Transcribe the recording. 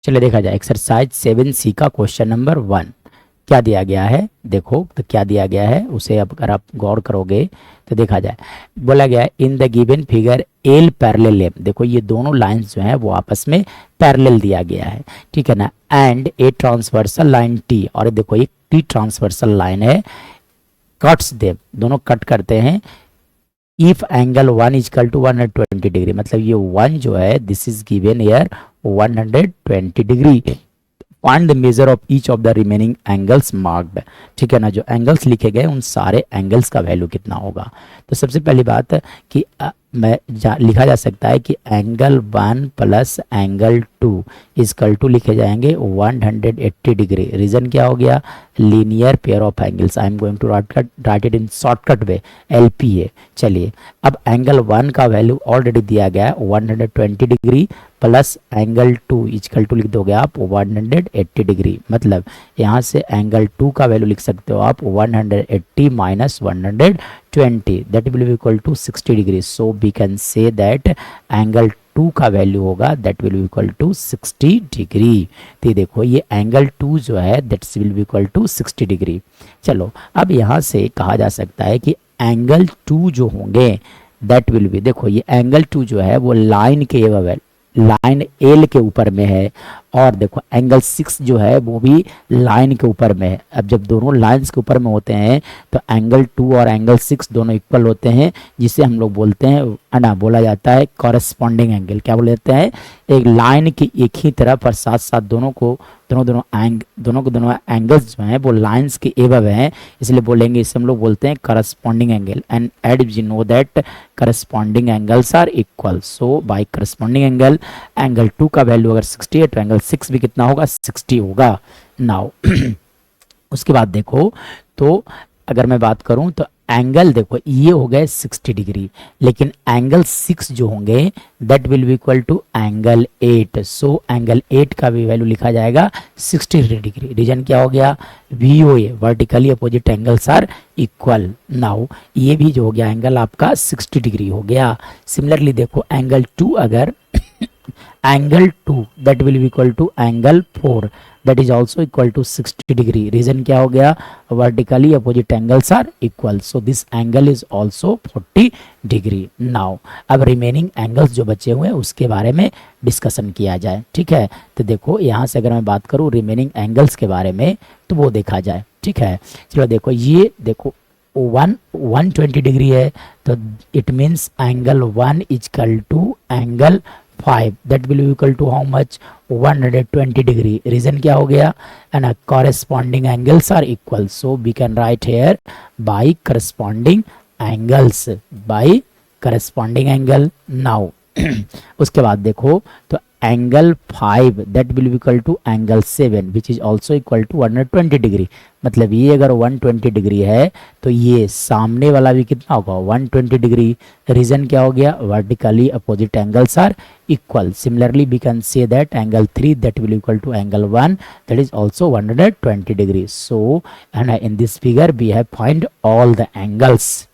चलिए देखा जाए एक्सरसाइज 7C का क्वेश्चन नंबर 1 क्या दिया गया है। देखो तो क्या दिया गया है उसे अब अगर आप गौर करोगे तो देखा जाए, बोला गया है in the given figure L parallel M. देखो ये दोनों लाइंस जो हैं वो आपस में पैरेलल दिया गया है, ठीक है ना। And a transversal line T, और देखो ये टी ट्रांसवर्सल लाइन है, कट्स देम, दोनों कट करते हैं। If angle 1 is equal to 120 degree, मतलब ये 1 जो है this is given here 120 degree. Find the measure of each of the remaining angles marked, ठीक है ना। जो एंगल्स लिखे गए उन सारे एंगल्स का वैल्यू कितना होगा। तो सबसे पहली बात कि लिखा जा सकता है कि angle 1 plus angle 2 is equal to लिखे जाएंगे 180 डिग्री। रीजन क्या हो गया, linear pair of angles. I am going to write it in shortcut way, LPA। चलिए अब एंगल 1 का वैल्यू ऑलरेडी दिया गया है 120 degree plus angle 2 is equal to लिख दोगे आप 180 डिग्री। मतलब यहाँ से एंगल 2 का वैल्यू लिख सकते हो आप 180 minus 120, that will be equal to 60 degree. So we can say that angle 2 का वैल्यू होगा that will be equal to 60 degree. तो देखो ये एंगल 2 जो है that will be equal to 60 degree. चलो अब यहाँ से कहा जा सकता है कि एंगल 2 जो होंगे दैट विल बी, देखो ये एंगल 2 जो है वो लाइन के लाइन एल के ऊपर में है, और देखो एंगल 6 जो है वो भी लाइन के ऊपर में है। अब जब दोनों लाइंस के ऊपर में होते हैं तो एंगल 2 और एंगल 6 दोनों इक्वल होते हैं, जिसे हम लोग बोलते हैं ना, बोला जाता है कॉरेस्पॉन्डिंग एंगल। क्या बोलते हैं, एक लाइन की एक ही तरफ और साथ साथ दोनों एंगल्स जो हैं वो लाइंस के एबव हैं, इसलिए बोलेंगे, इसे हम लोग बोलते हैं corresponding angle. And add you know that corresponding angles are equal. So by corresponding angle 2 का वैल्यू अगर 60 है तो एंगल 6 भी कितना होगा, 60 होगा। नाउ उसके बाद देखो तो अगर मैं बात करूं तो एंगल देखो ये हो गए 60 डिग्री, लेकिन एंगल 6 जो होंगे that will be equal to angle 8। So angle 8 का भी वैल्यू लिखा जाएगा 60 डिग्री। रीजन क्या हो गया, VOA vertically opposite angles are equal. Now ये भी जो हो गया एंगल आपका 60 डिग्री हो गया। सिमिलरली देखो एंगल 2 अगर angle 2 that will be equal to angle 4 that is also equal to 60 degree. Reason क्या हो गया, vertically opposite angles are equal, so this angle is also 40 degree. Now अब रिमेनिंग एंगल्स जो बचे हुए हैं उसके बारे में डिस्कशन किया जाए, ठीक है। तो देखो यहाँ से अगर मैं बात करूँ रिमेनिंग एंगल्स के बारे में तो वो देखा जाए, ठीक है। चलो देखो ये देखो 120 डिग्री है, तो it means angle 1 is equal to angle 5 that will be equal to how much, 120 degree. Reason क्या हो गया, and corresponding angles are equal, so we can write here by corresponding angles, by corresponding angle. Now उसके बाद देखो तो angle 5 that will be equal to angle 7 which is also equal to 120 degree. मतलब ये अगर 120 डिग्री है तो ये सामने वाला भी कितना होगा, 120 डिग्री। रीजन क्या हो गया, vertically opposite angles are equal. Similarly we can say that angle 3 that will equal to angle 1 that is also 120 degree. So and in this figure we have find all the angles.